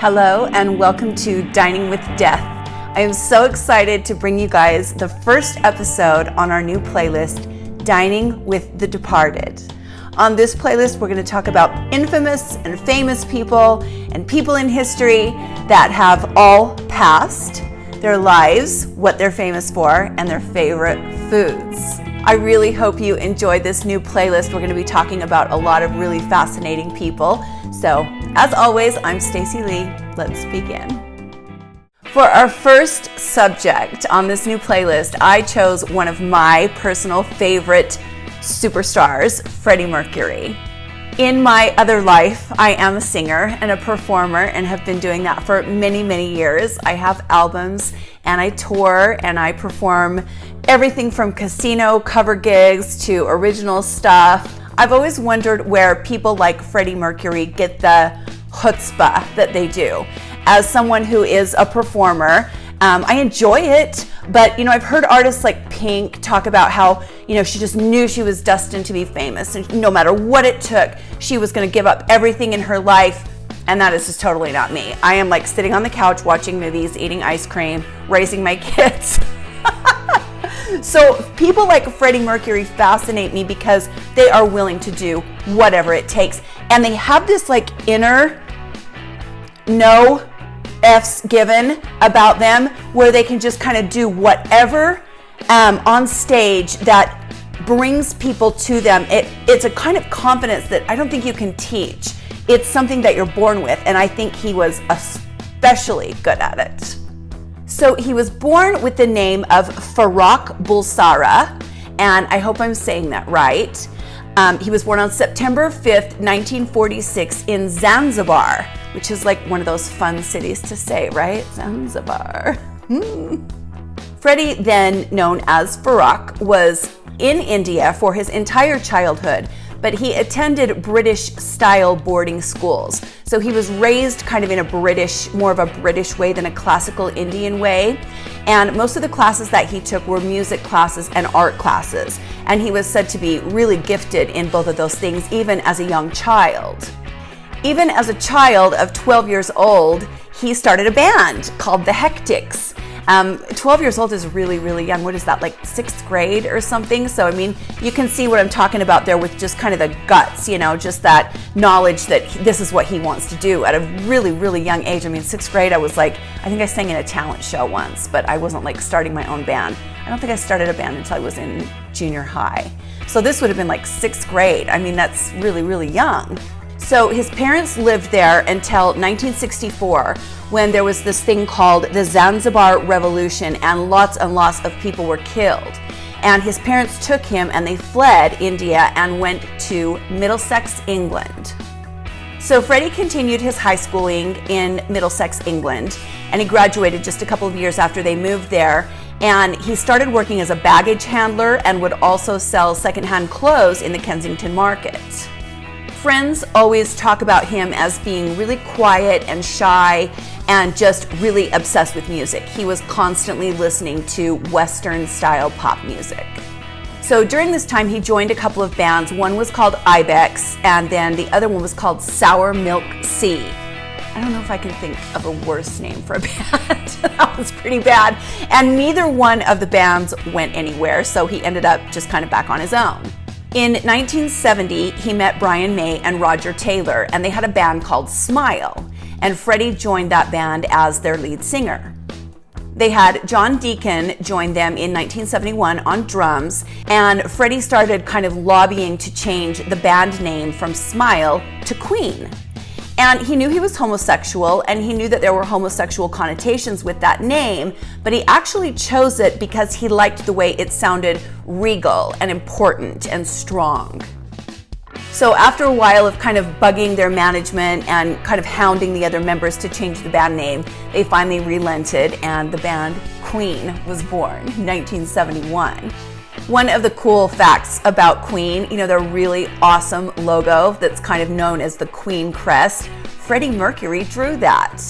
Hello and welcome to Dining with Death. I am so excited to bring you guys the first episode on our new playlist, Dining with the Departed. On this playlist, we're going to talk about infamous and famous people and people in history that have all passed, their lives, what they're famous for, and their favorite foods. I really hope you enjoyed this new playlist. We're going to be talking about a lot of really fascinating people. So, as always, I'm Stacey Lee. Let's begin. For our first subject on this new playlist, I chose one of my personal favorite superstars, Freddie Mercury. In my other life, I am a singer and a performer and have been doing that for many, many years. I have albums and I tour and I perform everything from casino cover gigs to original stuff. I've always wondered where people like Freddie Mercury get the chutzpah that they do. As someone who is a performer, I enjoy it, but I've heard artists like Pink talk about how she just knew she was destined to be famous, and no matter what it took, she was going to give up everything in her life. And that is just totally not me. I am like sitting on the couch watching movies, eating ice cream, raising my kids. So people like Freddie Mercury fascinate me because they are willing to do whatever it takes. And they have this like inner no F's given about them where they can just kind of do whatever on stage that brings people to them. It's a kind of confidence that I don't think you can teach. It's something that you're born with, and I think he was especially good at it. So he was born with the name of Farrokh Bulsara, and I hope I'm saying that right. He was born on September 5th, 1946 in Zanzibar, which is like one of those fun cities to say, right? Zanzibar. Freddie, then known as Farrokh, was in India for his entire childhood, but he attended British-style boarding schools. So he was raised kind of in more of a British way than a classical Indian way. And most of the classes that he took were music classes and art classes. And he was said to be really gifted in both of those things, even as a young child. Even as a child of 12 years old, he started a band called the Hectics. 12 years old is really, really young. What is that, like 6th grade or something? So, you can see what I'm talking about there with just kind of the guts, just that knowledge that this is what he wants to do at a really, really young age. 6th grade, I think I sang in a talent show once, but I wasn't like starting my own band. I don't think I started a band until I was in junior high. So this would have been like 6th grade. That's really, really young. So his parents lived there until 1964, when there was this thing called the Zanzibar Revolution, and lots of people were killed. And his parents took him and they fled India and went to Middlesex, England. So Freddie continued his high schooling in Middlesex, England, and he graduated just a couple of years after they moved there. And he started working as a baggage handler and would also sell secondhand clothes in the Kensington market. Friends always talk about him as being really quiet and shy and just really obsessed with music. He was constantly listening to Western-style pop music. So during this time, he joined a couple of bands. One was called Ibex, and then the other one was called Sour Milk Sea. I don't know if I can think of a worse name for a band. That was pretty bad. And neither one of the bands went anywhere, so he ended up just kind of back on his own. In 1970, he met Brian May and Roger Taylor, and they had a band called Smile, and Freddie joined that band as their lead singer. They had John Deacon join them in 1971 on drums, and Freddie started kind of lobbying to change the band name from Smile to Queen. And he knew he was homosexual, and he knew that there were homosexual connotations with that name, but he actually chose it because he liked the way it sounded regal and important and strong. So after a while of kind of bugging their management and kind of hounding the other members to change the band name, they finally relented, and the band Queen was born in 1971. One of the cool facts about Queen, their really awesome logo that's kind of known as the Queen crest, Freddie Mercury drew that.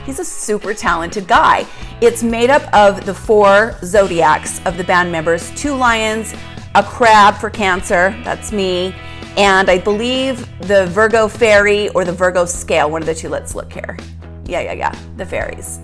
He's a super talented guy. It's made up of the 4 zodiacs of the band members: 2 lions, a crab for Cancer, that's me, and I believe the Virgo fairy or the Virgo scale, one of the two. Let's look here. the fairies.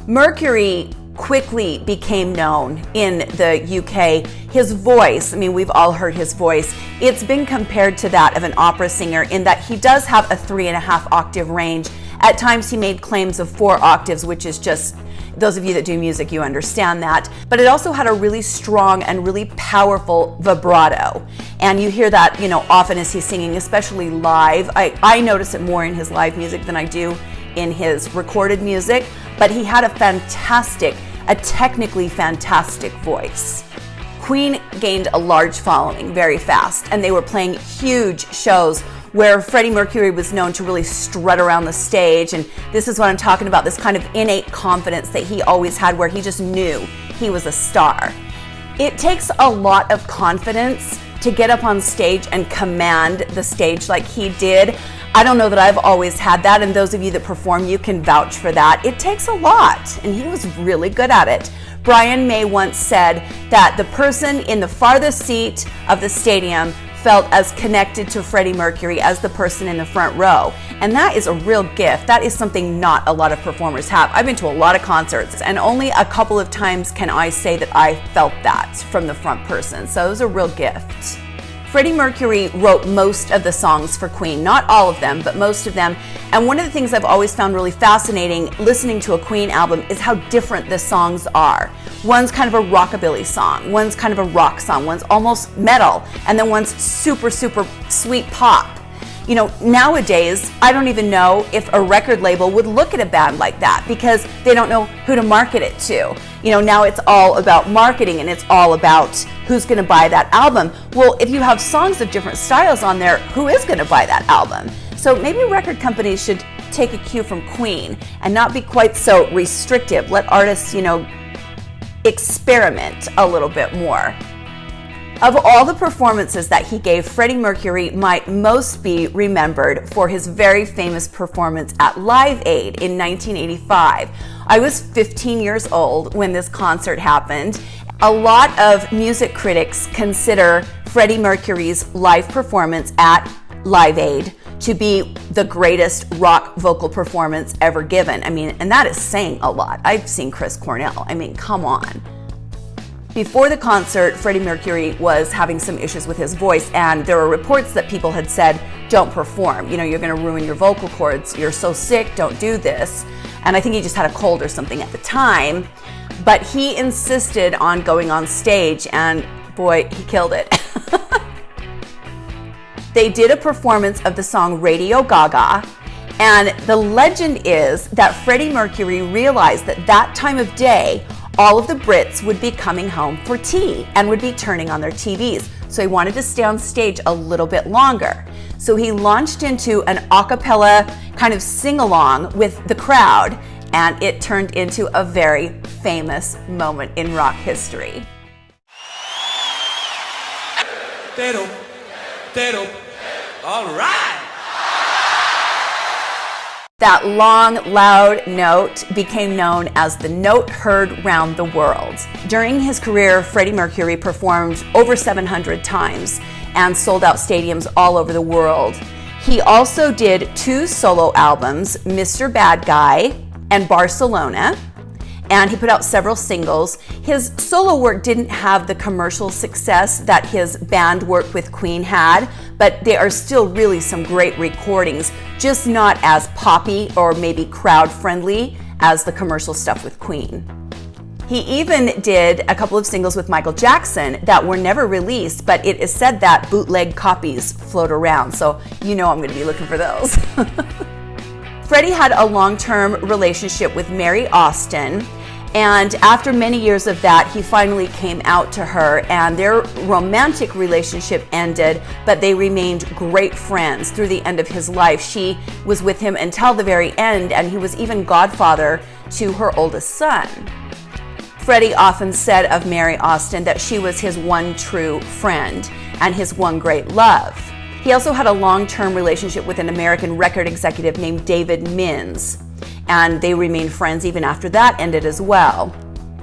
Mercury quickly became known in the UK. His voice, I mean, we've all heard his voice. It's been compared to that of an opera singer in that he does have a 3.5 octave range. At times he made claims of 4 octaves, which is just, those of you that do music, you understand that. But it also had a really strong and really powerful vibrato. And you hear that, often as he's singing, especially live. I notice it more in his live music than I do in his recorded music. But he had a technically fantastic voice. Queen gained a large following very fast, and they were playing huge shows where Freddie Mercury was known to really strut around the stage. And this is what I'm talking about, this kind of innate confidence that he always had where he just knew he was a star. It takes a lot of confidence to get up on stage and command the stage like he did. I don't know that I've always had that, and those of you that perform, you can vouch for that. It takes a lot, and he was really good at it. Brian May once said that the person in the farthest seat of the stadium felt as connected to Freddie Mercury as the person in the front row. And that is a real gift. That is something not a lot of performers have. I've been to a lot of concerts, and only a couple of times can I say that I felt that from the front person. So it was a real gift. Freddie Mercury wrote most of the songs for Queen, not all of them, but most of them. And one of the things I've always found really fascinating listening to a Queen album is how different the songs are. One's kind of a rockabilly song, one's kind of a rock song, one's almost metal, and then one's super, super sweet pop. Nowadays, I don't even know if a record label would look at a band like that because they don't know who to market it to. Now it's all about marketing and it's all about who's going to buy that album. Well, if you have songs of different styles on there, who is going to buy that album? So maybe record companies should take a cue from Queen and not be quite so restrictive. Let artists, experiment a little bit more. Of all the performances that he gave, Freddie Mercury might most be remembered for his very famous performance at Live Aid in 1985. I was 15 years old when this concert happened. A lot of music critics consider Freddie Mercury's live performance at Live Aid to be the greatest rock vocal performance ever given. And that is saying a lot. I've seen Chris Cornell. Come on. Before the concert, Freddie Mercury was having some issues with his voice, and there were reports that people had said, don't perform. You're going to ruin your vocal cords. You're so sick, don't do this. And I think he just had a cold or something at the time. But he insisted on going on stage, and boy, he killed it. They did a performance of the song Radio Gaga, and the legend is that Freddie Mercury realized that time of day, all of the Brits would be coming home for tea and would be turning on their TVs. So he wanted to stay on stage a little bit longer. So he launched into an a cappella kind of sing-along with the crowd, and it turned into a very famous moment in rock history. All right. That long, loud note became known as the note heard round the world. During his career, Freddie Mercury performed over 700 times and sold out stadiums all over the world. He also did 2 solo albums, Mr. Bad Guy and Barcelona, and he put out several singles. His solo work didn't have the commercial success that his band work with Queen had, but there are still really some great recordings, just not as poppy or maybe crowd-friendly as the commercial stuff with Queen. He even did a couple of singles with Michael Jackson that were never released, but it is said that bootleg copies float around, so I'm going to be looking for those. Freddie had a long-term relationship with Mary Austin, and after many years of that, he finally came out to her, and their romantic relationship ended, but they remained great friends through the end of his life. She was with him until the very end, and he was even godfather to her oldest son. Freddie often said of Mary Austin that she was his one true friend and his one great love. He also had a long-term relationship with an American record executive named David Mins, and they remained friends even after that ended as well.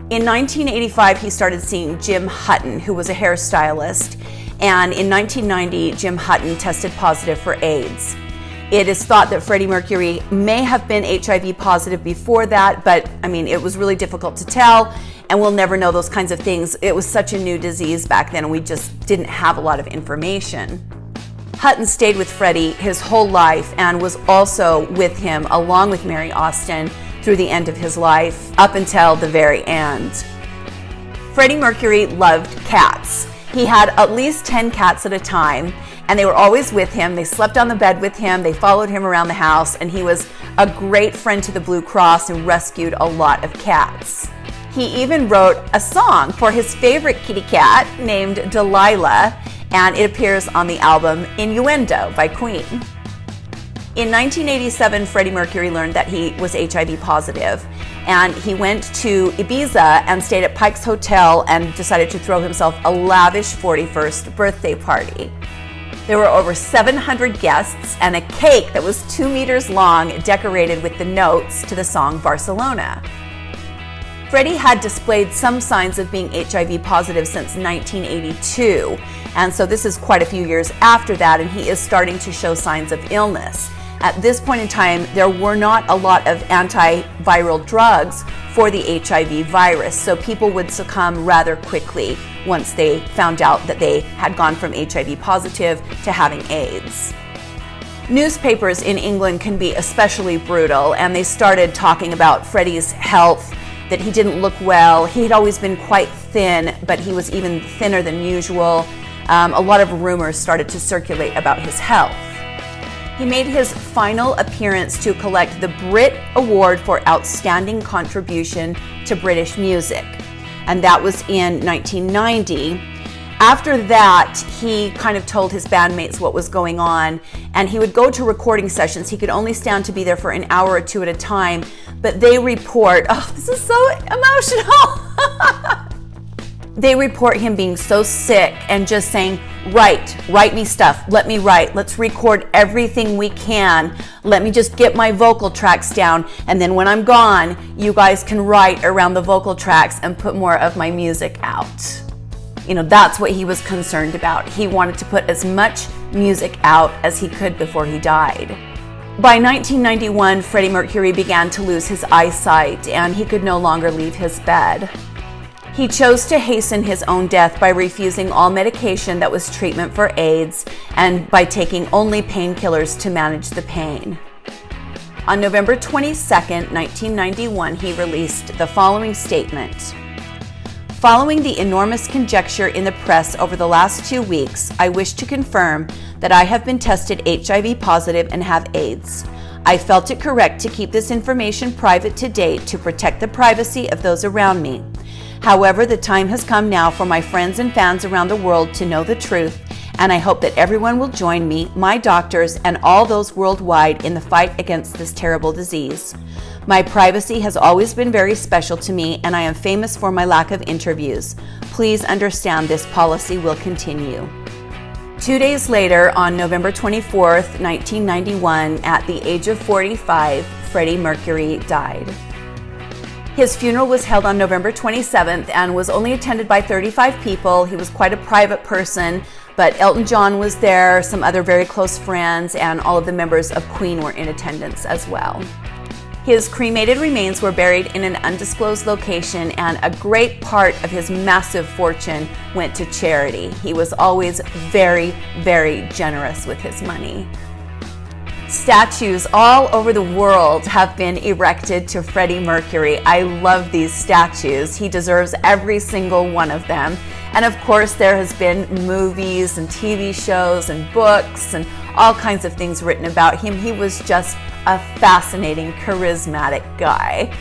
In 1985, he started seeing Jim Hutton, who was a hairstylist, and in 1990, Jim Hutton tested positive for AIDS. It is thought that Freddie Mercury may have been HIV positive before that, but I mean, it was really difficult to tell, and we'll never know those kinds of things. It was such a new disease back then, and we just didn't have a lot of information. Hutton stayed with Freddie his whole life and was also with him, along with Mary Austin, through the end of his life, up until the very end. Freddie Mercury loved cats. He had at least 10 cats at a time, and they were always with him. They slept on the bed with him. They followed him around the house, and he was a great friend to the Blue Cross and rescued a lot of cats. He even wrote a song for his favorite kitty cat named Delilah, and it appears on the album Innuendo by Queen. In 1987, Freddie Mercury learned that he was HIV positive, and he went to Ibiza and stayed at Pike's Hotel and decided to throw himself a lavish 41st birthday party. There were over 700 guests and a cake that was 2 meters long, decorated with the notes to the song Barcelona. Freddie had displayed some signs of being HIV positive since 1982, and so this is quite a few years after that, and he is starting to show signs of illness. At this point in time, there were not a lot of antiviral drugs for the HIV virus, so people would succumb rather quickly once they found out that they had gone from HIV positive to having AIDS. Newspapers in England can be especially brutal, and they started talking about Freddie's health, that he didn't look well. He had always been quite thin, but he was even thinner than usual. A lot of rumors started to circulate about his health. He made his final appearance to collect the Brit Award for Outstanding Contribution to British Music, and that was in 1990. After that, he kind of told his bandmates what was going on, and he would go to recording sessions. He could only stand to be there for an hour or two at a time, but they report, oh, this is so emotional. They report him being so sick and just saying, write me stuff, let me write, let's record everything we can, let me just get my vocal tracks down, and then when I'm gone, you guys can write around the vocal tracks and put more of my music out. You know, that's what he was concerned about. He wanted to put as much music out as he could before he died. By 1991, Freddie Mercury began to lose his eyesight, and he could no longer leave his bed. He chose to hasten his own death by refusing all medication that was treatment for AIDS and by taking only painkillers to manage the pain. On November 22, 1991, he released the following statement. Following the enormous conjecture in the press over the last 2 weeks, I wish to confirm that I have been tested HIV positive and have AIDS. I felt it correct to keep this information private to date to protect the privacy of those around me. However, the time has come now for my friends and fans around the world to know the truth, and I hope that everyone will join me, my doctors, and all those worldwide in the fight against this terrible disease. My privacy has always been very special to me, and I am famous for my lack of interviews. Please understand this policy will continue. 2 days later, on November 24th, 1991, at the age of 45, Freddie Mercury died. His funeral was held on November 27th and was only attended by 35 people. He was quite a private person, but Elton John was there, some other very close friends, and all of the members of Queen were in attendance as well. His cremated remains were buried in an undisclosed location, and a great part of his massive fortune went to charity. He was always very, very generous with his money. Statues all over the world have been erected to Freddie Mercury. I love these statues. He deserves every single one of them. And of course, there has been movies and TV shows and books and all kinds of things written about him. He was just a fascinating, charismatic guy.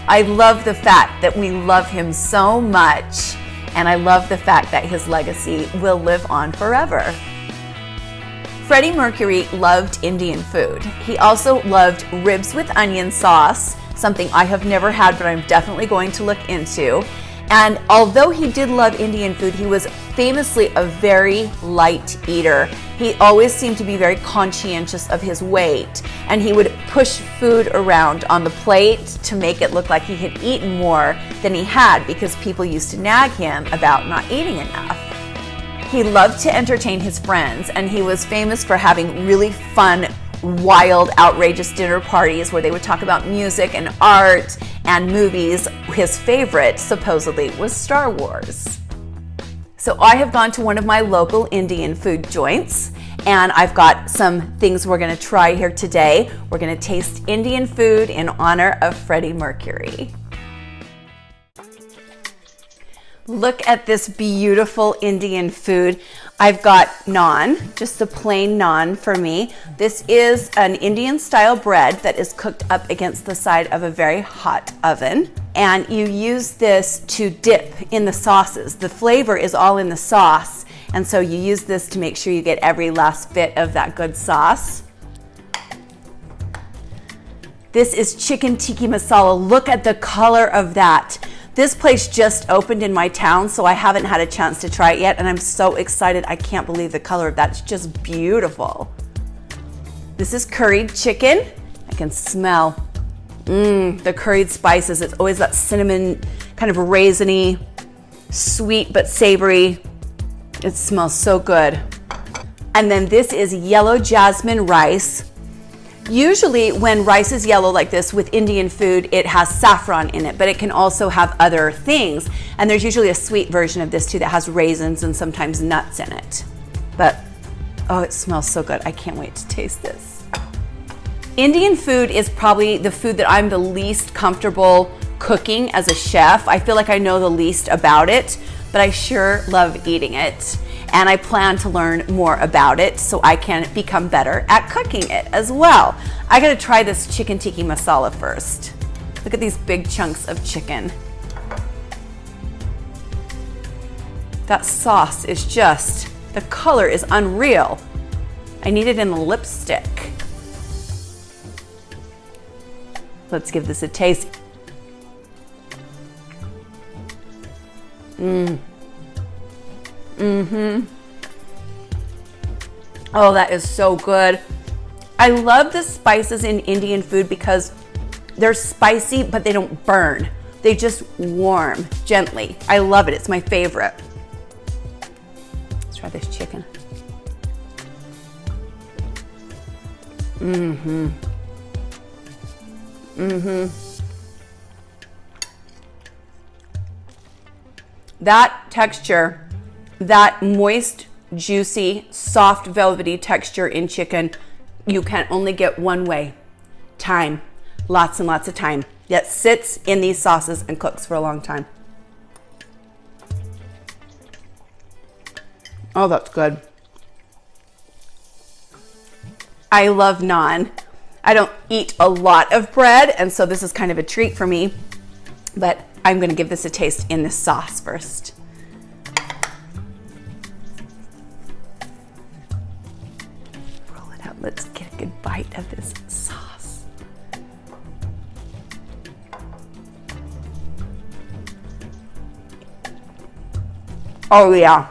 I love the fact that we love him so much, and I love the fact that his legacy will live on forever. Freddie Mercury loved Indian food. He also loved ribs with onion sauce, something I have never had, but I'm definitely going to look into. And although he did love Indian food, he was famously a very light eater. He always seemed to be very conscientious of his weight, and he would push food around on the plate to make it look like he had eaten more than he had, because people used to nag him about not eating enough. He loved to entertain his friends, and he was famous for having really fun wild, outrageous dinner parties where they would talk about music and art and movies. His favorite, supposedly, was Star Wars. So I have gone to one of my local Indian food joints, and I've got some things we're gonna try here today. We're gonna taste Indian food in honor of Freddie Mercury. Look at this beautiful Indian food. I've got naan, just a plain naan for me. This is an Indian style bread that is cooked up against the side of a very hot oven. And you use this to dip in the sauces. The flavor is all in the sauce. And so you use this to make sure you get every last bit of that good sauce. This is chicken tikka masala. Look at the color of that. This place just opened in my town, so I haven't had a chance to try it yet, and I'm so excited. I can't believe the color of that. It's just beautiful. This is curried chicken. I can smell the curried spices. It's always that cinnamon, kind of raisiny, sweet but savory. It smells so good. And then this is yellow jasmine rice. Usually when rice is yellow like this with Indian food, it has saffron in it, but it can also have other things. And there's usually a sweet version of this too that has raisins and sometimes nuts in it. But, oh, it smells so good. I can't wait to taste this. Indian food is probably the food that I'm the least comfortable cooking as a chef. I feel like I know the least about it, but I sure love eating it. And I plan to learn more about it so I can become better at cooking it as well. I gotta try this chicken tikka masala first. Look at these big chunks of chicken. That sauce is just, the color is unreal. I need it in the lipstick. Let's give this a taste. Oh, that is so good. I love the spices in Indian food because they're spicy, but they don't burn. They just warm gently. I love it. It's my favorite. Let's try this chicken. That texture, that moist, juicy, soft, velvety texture in chicken, you can only get one way. Time. Lots and lots of time. That sits in these sauces and cooks for a long time. Oh, that's good. I love naan. I don't eat a lot of bread, and so this is kind of a treat for me, but I'm gonna give this a taste in this sauce first. Roll it out. Let's get a good bite of this sauce. Oh yeah.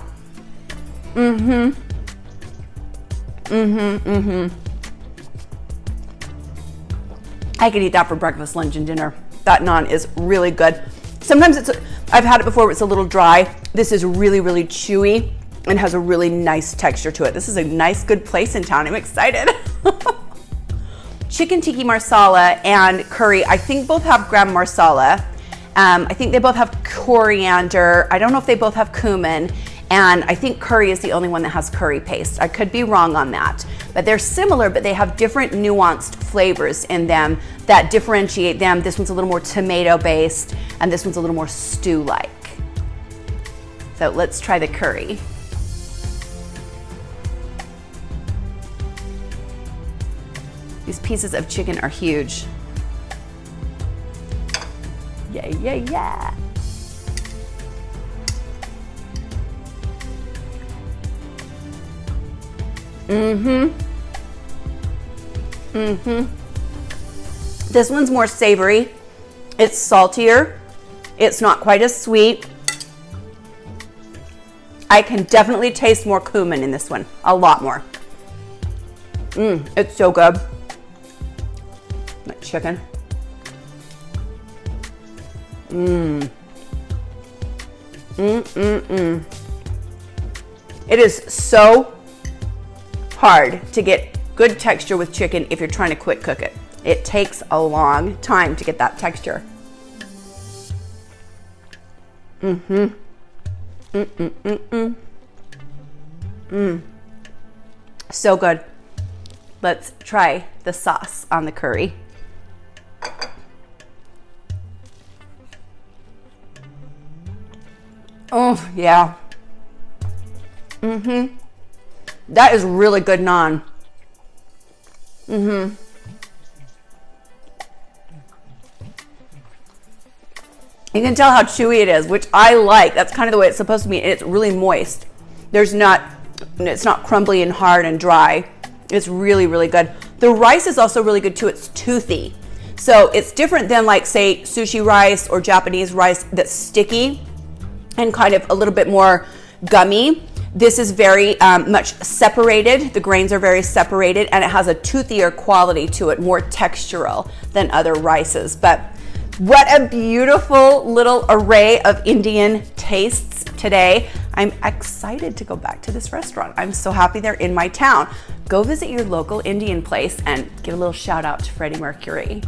I could eat that for breakfast, lunch, and dinner. That naan is really good. Sometimes I've had it before where it's a little dry. This is really, really chewy and has a really nice texture to it. This is a nice, good place in town. I'm excited. Chicken tikka masala and curry, I think both have gram masala. I think they both have coriander. I don't know if they both have cumin. And I think curry is the only one that has curry paste. I could be wrong on that. But they're similar, but they have different nuanced flavors in them that differentiate them. This one's a little more tomato based, and this one's a little more stew-like. So let's try the curry. These pieces of chicken are huge. Yeah, yeah, yeah. This one's more savory. It's saltier. It's not quite as sweet. I can definitely taste more cumin in this one. A lot more. It's so good. That chicken. It is so hard to get good texture with chicken if you're trying to quick cook it. It takes a long time to get that texture. So good. Let's try the sauce on the curry. Oh, yeah. That is really good naan. You can tell how chewy it is, which I like. That's kind of the way it's supposed to be. It's really moist. It's not crumbly and hard and dry. It's really, really good. The rice is also really good too. It's toothy. So it's different than like, say, sushi rice or Japanese rice that's sticky and kind of a little bit more gummy. This is very much separated. The grains are very separated, and it has a toothier quality to it, more textural than other rices. But what a beautiful little array of Indian tastes today. I'm excited to go back to this restaurant. I'm so happy they're in my town. Go visit your local Indian place and give a little shout out to Freddie Mercury.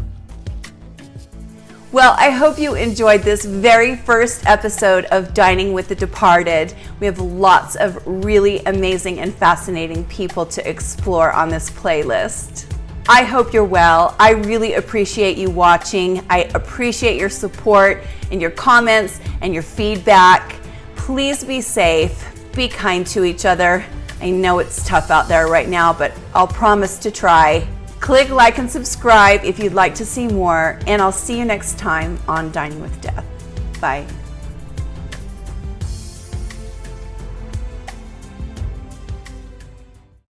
Well, I hope you enjoyed this very first episode of Dining with the Departed. We have lots of really amazing and fascinating people to explore on this playlist. I hope you're well. I really appreciate you watching. I appreciate your support and your comments and your feedback. Please be safe, be kind to each other. I know it's tough out there right now, but I'll promise to try. Click like and subscribe if you'd like to see more, and I'll see you next time on Dining with Death. Bye.